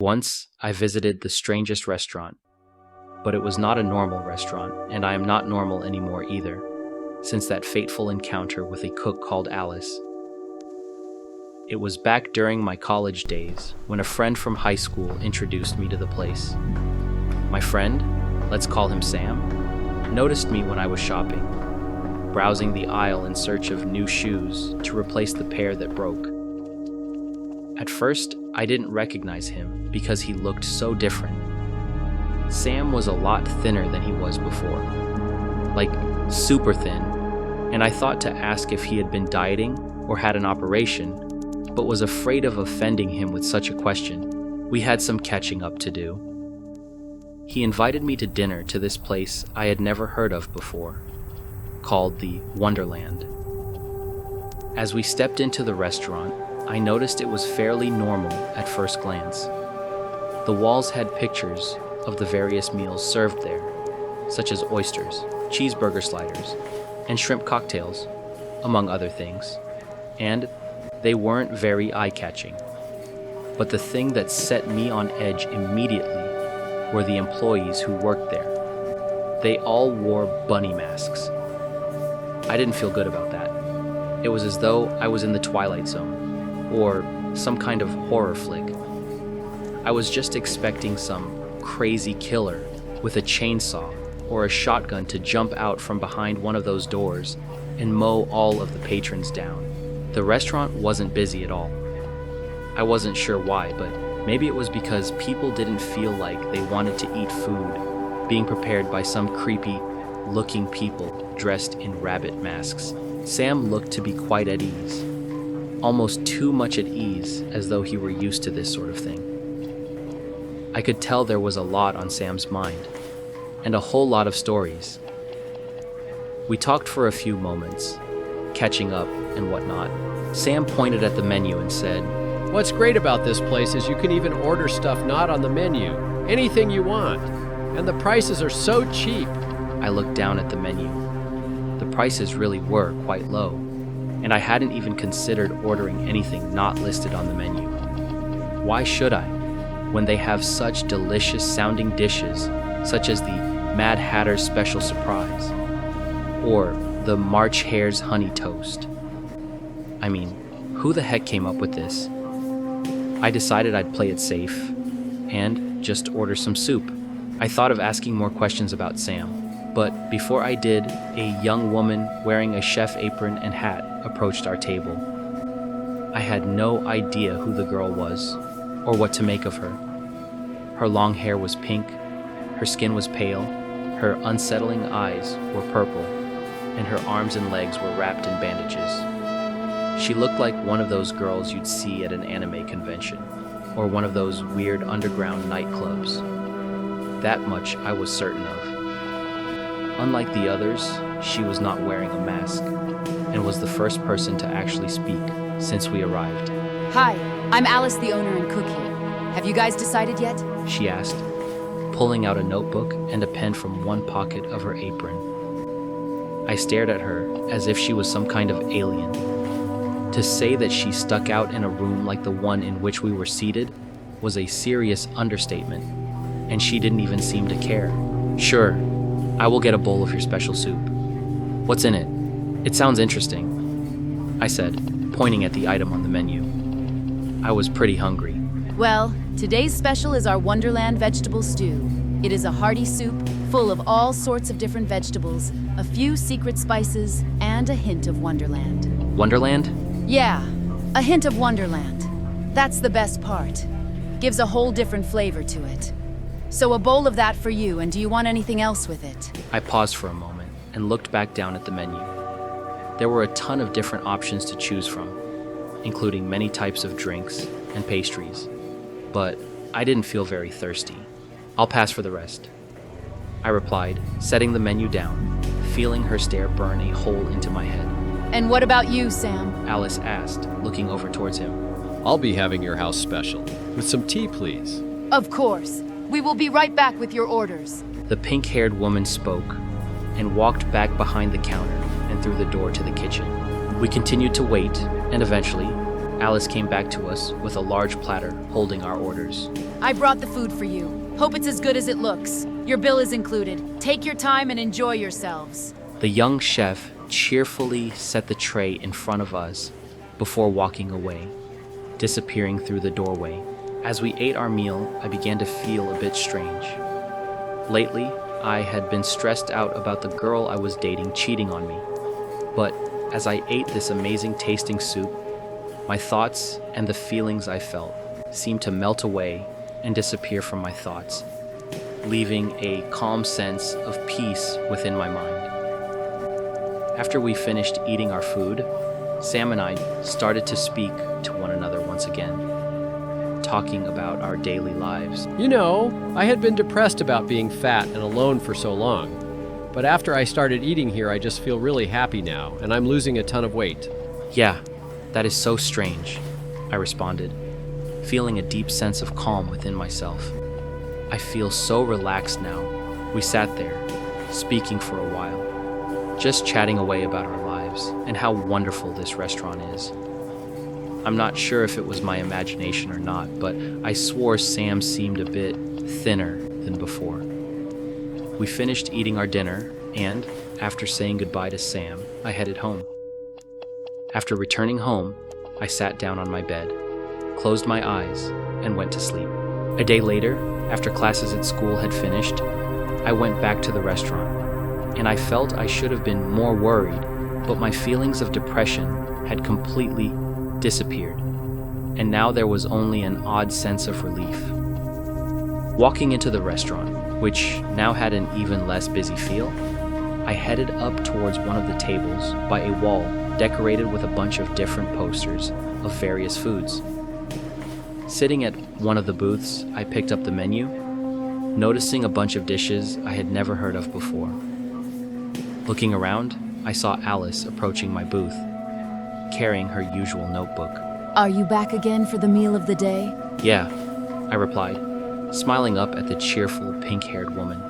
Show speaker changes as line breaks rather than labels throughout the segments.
Once, I visited the strangest restaurant, but it was not a normal restaurant, and I am not normal anymore either, since that fateful encounter with a cook called Alice. It was back during my college days when a friend from high school introduced me to the place. My friend, let's call him Sam, noticed me when I was shopping, browsing the aisle in search of new shoes to replace the pair that broke. At first, I didn't recognize him because he looked so different. Sam was a lot thinner than he was before, like super thin, and I thought to ask if he had been dieting or had an operation, but was afraid of offending him with such a question. We had some catching up to do. He invited me to dinner to this place I had never heard of before, called the Wonderland. As we stepped into the restaurant, I noticed it was fairly normal at first glance. The walls had pictures of the various meals served there, such as oysters, cheeseburger sliders, and shrimp cocktails, among other things, and they weren't very eye-catching. But the thing that set me on edge immediately were the employees who worked there. They all wore bunny masks. I didn't feel good about that. It was as though I was in the Twilight Zone, or some kind of horror flick. I was just expecting some crazy killer with a chainsaw or a shotgun to jump out from behind one of those doors and mow all of the patrons down. The restaurant wasn't busy at all. I wasn't sure why, but maybe it was because people didn't feel like they wanted to eat food being prepared by some creepy-looking people dressed in rabbit masks. Sam looked to be quite at ease, almost too much at ease, as though he were used to this sort of thing. I could tell there was a lot on Sam's mind, and a whole lot of stories. We talked for a few moments, catching up and whatnot. Sam pointed at the menu and said,
"What's great about this place is you can even order stuff not on the menu, anything you want, and the prices are so cheap."
I looked down at the menu. The prices really were quite low, and I hadn't even considered ordering anything not listed on the menu. Why should I, when they have such delicious sounding dishes, such as the Mad Hatter's Special Surprise, or the March Hare's Honey Toast? I mean, who the heck came up with this? I decided I'd play it safe, and just order some soup. I thought of asking more questions about Sam, but before I did, a young woman wearing a chef apron and hat approached our table. I had no idea who the girl was, or what to make of her. Her long hair was pink, her skin was pale, her unsettling eyes were purple, and her arms and legs were wrapped in bandages. She looked like one of those girls you'd see at an anime convention, or one of those weird underground nightclubs. That much I was certain of. Unlike the others, she was not wearing a mask, and was the first person to actually speak since we arrived.
Hi, I'm Alice, the owner and cook here. Have you guys decided yet?
She asked, pulling out a notebook and a pen from one pocket of her apron. I stared at her as if she was some kind of alien. To say that she stuck out in a room like the one in which we were seated was a serious understatement, and she didn't even seem to care. "Sure, I will get a bowl of your special soup. What's in it? It sounds interesting," I said, pointing at the item on the menu. I was pretty hungry.
Well, today's special is our Wonderland vegetable stew. It is a hearty soup full of all sorts of different vegetables, a few secret spices, and a hint of Wonderland.
Wonderland?
Yeah, a hint of Wonderland. That's the best part. Gives a whole different flavor to it. So a bowl of that for you, and do you want anything else with it?
I paused for a moment and looked back down at the menu. There were a ton of different options to choose from, including many types of drinks and pastries, but I didn't feel very thirsty. "I'll pass for the rest," I replied, setting the menu down, feeling her stare burn a hole into my head.
And what about you, Sam?
Alice asked, looking over towards him.
"I'll be having your house special, with some tea, please."
Of course. We will be right back with your orders.
The pink-haired woman spoke and walked back behind the counter and through the door to the kitchen. We continued to wait, and eventually, Alice came back to us with a large platter holding our orders.
I brought the food for you. Hope it's as good as it looks. Your bill is included. Take your time and enjoy yourselves.
The young chef cheerfully set the tray in front of us before walking away, disappearing through the doorway. As we ate our meal, I began to feel a bit strange. Lately, I had been stressed out about the girl I was dating cheating on me. But as I ate this amazing tasting soup, my thoughts and the feelings I felt seemed to melt away and disappear from my thoughts, leaving a calm sense of peace within my mind. After we finished eating our food, Sam and I started to speak to one another once again, talking about our daily lives.
You know, I had been depressed about being fat and alone for so long. But after I started eating here, I just feel really happy now, and I'm losing a ton of weight.
Yeah, that is so strange, I responded, feeling a deep sense of calm within myself. I feel so relaxed now. We sat there, speaking for a while, just chatting away about our lives and how wonderful this restaurant is. I'm not sure if it was my imagination or not, but I swore Sam seemed a bit thinner than before. We finished eating our dinner, and after saying goodbye to Sam, I headed home. After returning home, I sat down on my bed, closed my eyes, and went to sleep. A day later, after classes at school had finished, I went back to the restaurant, and I felt I should have been more worried, but my feelings of depression had completely disappeared, and now there was only an odd sense of relief. Walking into the restaurant, which now had an even less busy feel, I headed up towards one of the tables by a wall decorated with a bunch of different posters of various foods. Sitting at one of the booths, I picked up the menu, noticing a bunch of dishes I had never heard of before. Looking around, I saw Alice approaching my booth, carrying her usual notebook.
Are you back again for the meal of the day?
Yeah, I replied, smiling up at the cheerful pink-haired woman.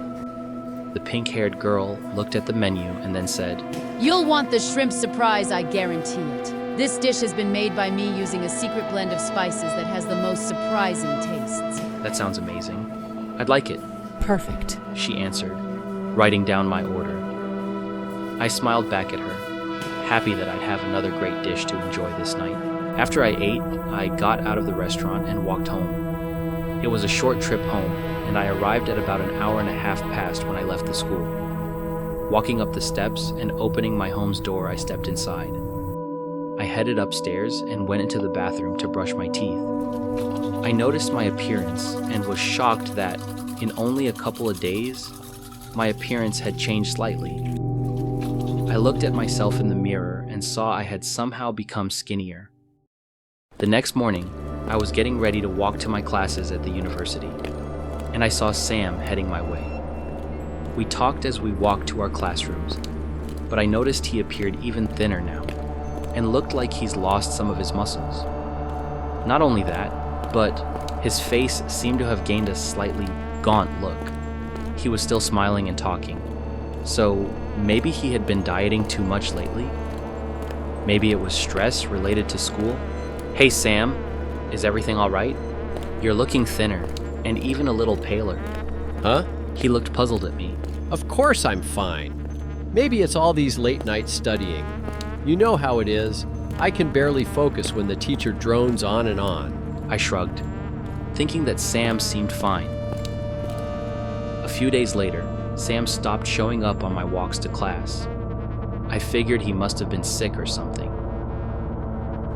The pink-haired girl looked at the menu and then said,
You'll want the shrimp surprise, I guarantee it. This dish has been made by me using a secret blend of spices that has the most surprising tastes.
That sounds amazing. I'd like it,
Perfect.
she answered, writing down my order. I smiled back at her, happy that I'd have another great dish to enjoy this night. After I ate, I got out of the restaurant and walked home. It was a short trip home, and I arrived at about an hour and a half past when I left the school. Walking up the steps and opening my home's door, I stepped inside. I headed upstairs and went into the bathroom to brush my teeth. I noticed my appearance and was shocked that, in only a couple of days, my appearance had changed slightly. I looked at myself in the mirror and saw I had somehow become skinnier. The next morning, I was getting ready to walk to my classes at the university, and I saw Sam heading my way. We talked as we walked to our classrooms, but I noticed he appeared even thinner now, and looked like he's lost some of his muscles. Not only that, but his face seemed to have gained a slightly gaunt look. He was still smiling and talking, so maybe he had been dieting too much lately? Maybe it was stress related to school? Hey Sam, is everything all right? You're looking thinner, and even a little paler.
Huh?
He looked puzzled at me.
Of course I'm fine. Maybe it's all these late nights studying. You know how it is. I can barely focus when the teacher drones on and on.
I shrugged, thinking that Sam seemed fine. A few days later, Sam stopped showing up on my walks to class. I figured he must have been sick or something.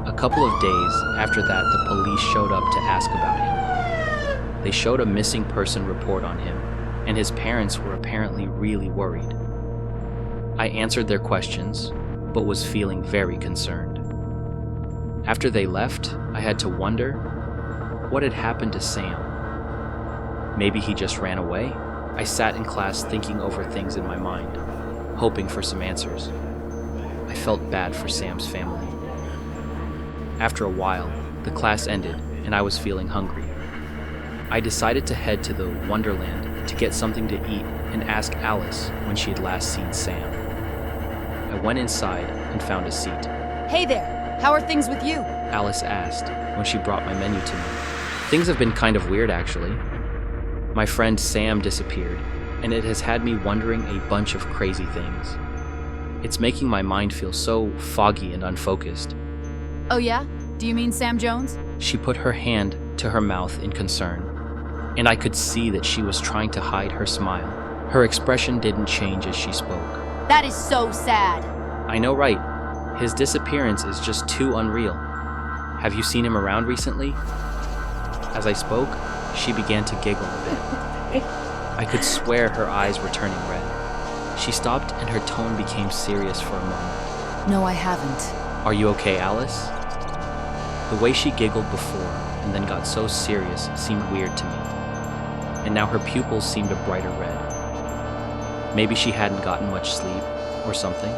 A couple of days after that, the police showed up to ask about him. They showed a missing person report on him, and his parents were apparently really worried. I answered their questions, but was feeling very concerned. After they left, I had to wonder what had happened to Sam. Maybe he just ran away? I sat in class thinking over things in my mind, hoping for some answers. I felt bad for Sam's family. After a while, the class ended and I was feeling hungry. I decided to head to the Wonderland to get something to eat and ask Alice when she had last seen Sam. I went inside and found a seat.
Hey there, how are things with you?
Alice asked when she brought my menu to me. Things have been kind of weird, actually. My friend Sam disappeared, and it has had me wondering a bunch of crazy things. It's making my mind feel so foggy and unfocused.
Oh yeah? Do you mean Sam Jones?
She put her hand to her mouth in concern, and I could see that she was trying to hide her smile. Her expression didn't change as she spoke.
That is so sad.
I know, right? His disappearance is just too unreal. Have you seen him around recently? As I spoke, she began to giggle a bit. I could swear her eyes were turning red. She stopped and her tone became serious for a moment.
No, I haven't.
Are you okay, Alice? The way she giggled before and then got so serious seemed weird to me. And now her pupils seemed a brighter red. Maybe she hadn't gotten much sleep or something.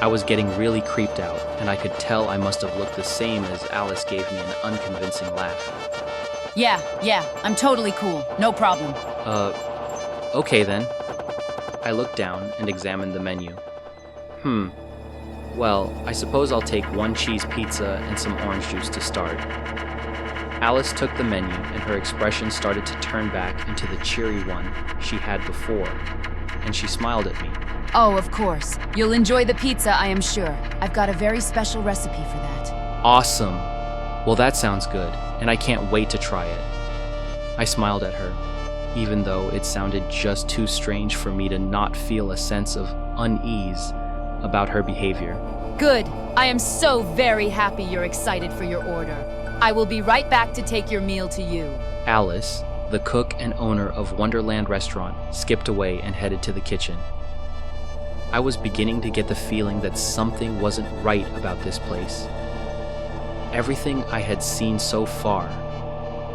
I was getting really creeped out, and I could tell I must have looked the same as Alice gave me an unconvincing laugh.
Yeah, I'm totally cool. No problem.
Okay then. I looked down and examined the menu. Well, I suppose I'll take 1 cheese pizza and some orange juice to start. Alice took the menu, and her expression started to turn back into the cheery one she had before, and she smiled at me.
Oh, of course. You'll enjoy the pizza, I am sure. I've got a very special recipe for that.
Awesome! Well, that sounds good, and I can't wait to try it. I smiled at her, even though it sounded just too strange for me to not feel a sense of unease about her behavior.
Good. I am so very happy you're excited for your order. I will be right back to take your meal to you.
Alice, the cook and owner of Wonderland restaurant, skipped away and headed to the kitchen. I was beginning to get the feeling that something wasn't right about this place. Everything I had seen so far,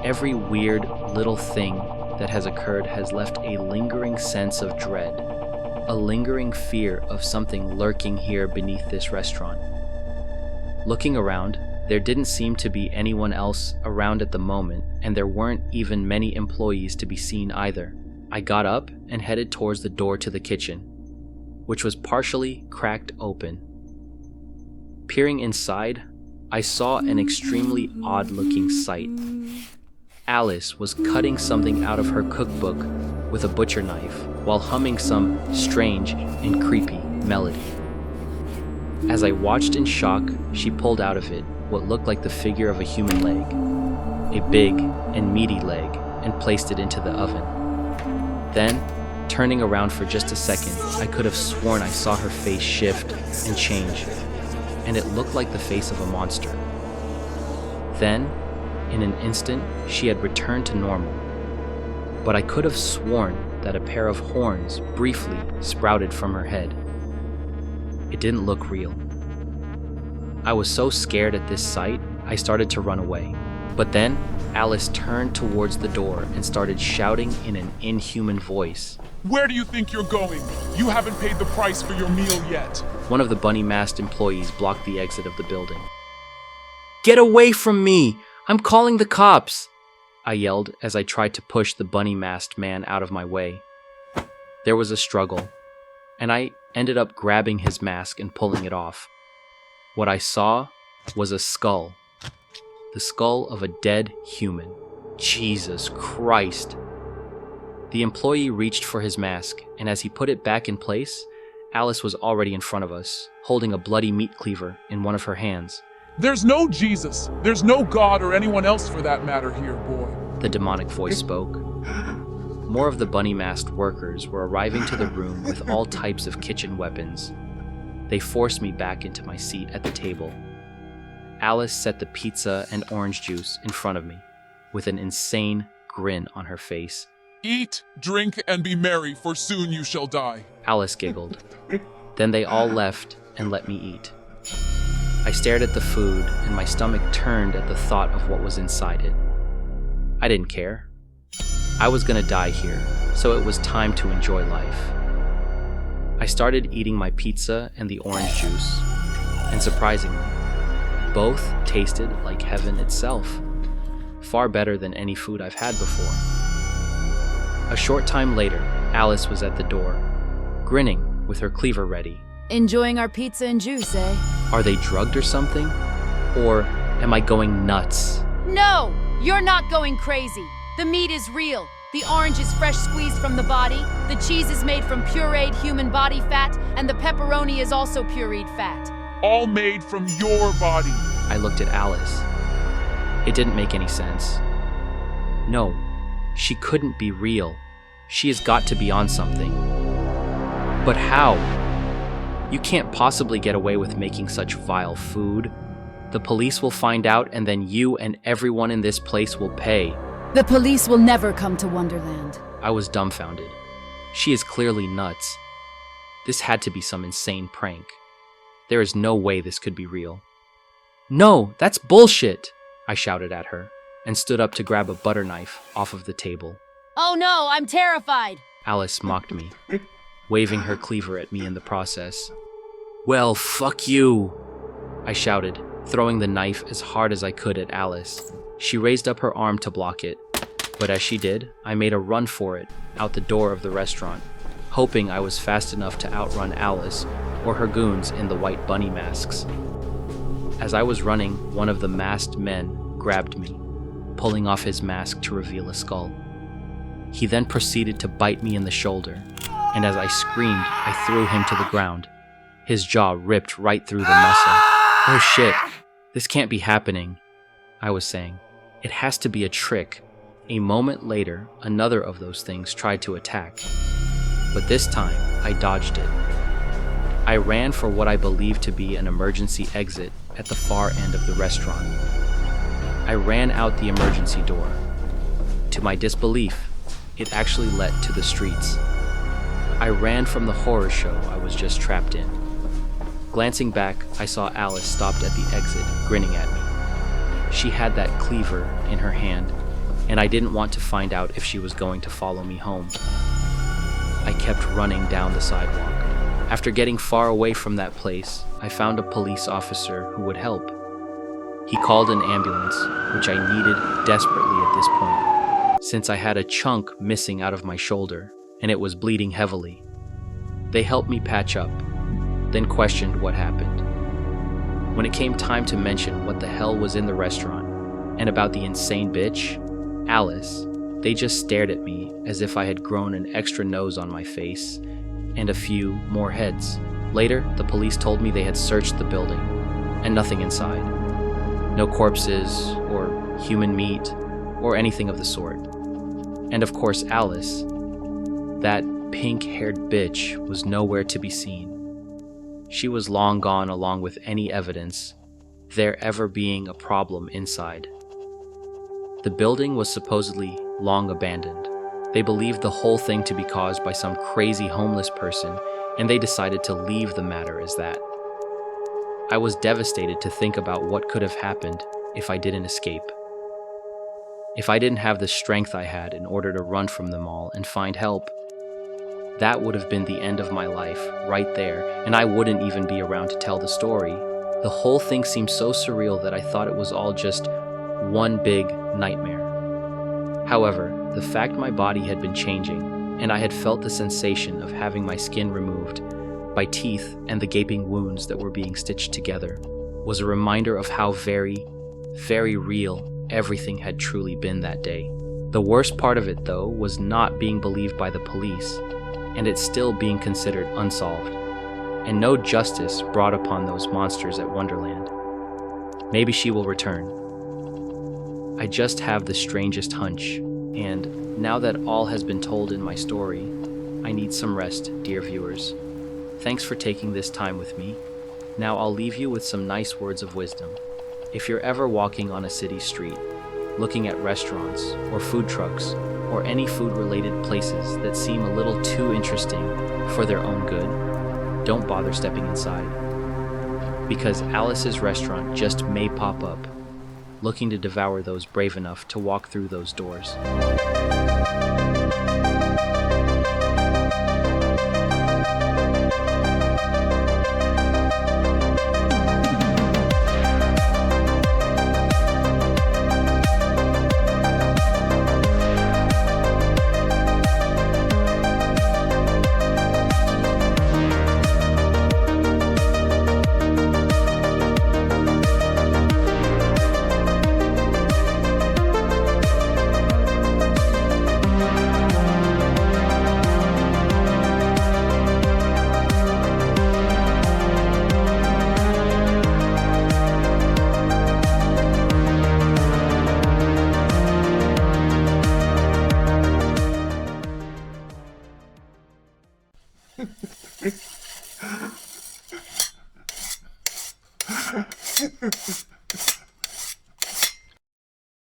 every weird little thing that has occurred has left a lingering sense of dread, a lingering fear of something lurking here beneath this restaurant. Looking around, there didn't seem to be anyone else around at the moment, and there weren't even many employees to be seen either. I got up and headed towards the door to the kitchen, which was partially cracked open. Peering inside, I saw an extremely odd-looking sight. Alice was cutting something out of her cookbook with a butcher knife while humming some strange and creepy melody. As I watched in shock, she pulled out of it what looked like the figure of a human leg, a big and meaty leg, and placed it into the oven. Then, turning around for just a second, I could have sworn I saw her face shift and change, and it looked like the face of a monster. Then, in an instant, she had returned to normal, but I could have sworn that a pair of horns briefly sprouted from her head. It didn't look real. I was so scared at this sight, I started to run away. But then, Alice turned towards the door and started shouting in an inhuman voice.
Where do you think you're going? You haven't paid the price for your meal yet.
One of the bunny-masked employees blocked the exit of the building. Get away from me! I'm calling the cops! I yelled as I tried to push the bunny-masked man out of my way. There was a struggle, and I ended up grabbing his mask and pulling it off. What I saw was a skull. The skull of a dead human. Jesus Christ. The employee reached for his mask, and as he put it back in place, Alice was already in front of us, holding a bloody meat cleaver in one of her hands.
There's no Jesus. There's no God or anyone else for that matter here, boy.
The demonic voice spoke. More of the bunny-masked workers were arriving to the room with all types of kitchen weapons. They forced me back into my seat at the table. Alice set the pizza and orange juice in front of me, with an insane grin on her face.
Eat, drink, and be merry, for soon you shall die.
Alice giggled. Then they all left and let me eat. I stared at the food, and my stomach turned at the thought of what was inside it. I didn't care. I was gonna die here, so it was time to enjoy life. I started eating my pizza and the orange juice, and surprisingly, both tasted like heaven itself. Far better than any food I've had before. A short time later, Alice was at the door, grinning with her cleaver ready.
Enjoying our pizza and juice, eh?
Are they drugged or something? Or am I going nuts?
No, you're not going crazy. The meat is real. The orange is fresh squeezed from the body. The cheese is made from pureed human body fat, and the pepperoni is also pureed fat.
All made from your body.
I looked at Alice. It didn't make any sense. No, she couldn't be real. She has got to be on something. But how? You can't possibly get away with making such vile food. The police will find out, and then you and everyone in this place will pay.
The police will never come to Wonderland.
I was dumbfounded. She is clearly nuts. This had to be some insane prank. There is no way this could be real. No, that's bullshit! I shouted at her, and stood up to grab a butter knife off of the table.
Oh no, I'm terrified!
Alice mocked me, waving her cleaver at me in the process. Well, fuck you! I shouted, throwing the knife as hard as I could at Alice. She raised up her arm to block it, but as she did, I made a run for it, out the door of the restaurant, hoping I was fast enough to outrun Alice or her goons in the white bunny masks. As I was running, one of the masked men grabbed me, pulling off his mask to reveal a skull. He then proceeded to bite me in the shoulder, and as I screamed, I threw him to the ground. His jaw ripped right through the muscle. Oh shit, this can't be happening, I was saying. It has to be a trick. A moment later, another of those things tried to attack. But this time, I dodged it. I ran for what I believed to be an emergency exit at the far end of the restaurant. I ran out the emergency door. To my disbelief, it actually led to the streets. I ran from the horror show I was just trapped in. Glancing back, I saw Alice stopped at the exit, grinning at me. She had that cleaver in her hand, and I didn't want to find out if she was going to follow me home. I kept running down the sidewalk. After getting far away from that place, I found a police officer who would help. He called an ambulance, which I needed desperately at this point, since I had a chunk missing out of my shoulder, and it was bleeding heavily. They helped me patch up, then questioned what happened. When it came time to mention what the hell was in the restaurant, and about the insane bitch, Alice, they just stared at me as if I had grown an extra nose on my face, and a few more heads. Later, the police told me they had searched the building, and nothing inside. No corpses, or human meat, or anything of the sort. And of course Alice, that pink-haired bitch, was nowhere to be seen. She was long gone along with any evidence there ever being a problem inside. The building was supposedly long abandoned. They believed the whole thing to be caused by some crazy homeless person, and they decided to leave the matter as that. I was devastated to think about what could have happened if I didn't escape. If I didn't have the strength I had in order to run from them all and find help, that would have been the end of my life, right there, and I wouldn't even be around to tell the story. The whole thing seemed so surreal that I thought it was all just one big nightmare. However, the fact my body had been changing, and I had felt the sensation of having my skin removed by teeth and the gaping wounds that were being stitched together, was a reminder of how very, very real everything had truly been that day. The worst part of it, though, was not being believed by the police, and it still being considered unsolved, and no justice brought upon those monsters at Wonderland. Maybe she will return. I just have the strangest hunch, and now that all has been told in my story, I need some rest, dear viewers. Thanks for taking this time with me. Now I'll leave you with some nice words of wisdom. If you're ever walking on a city street, looking at restaurants or food trucks, or any food-related places that seem a little too interesting for their own good, don't bother stepping inside. Because Alice's restaurant just may pop up, looking to devour those brave enough to walk through those doors.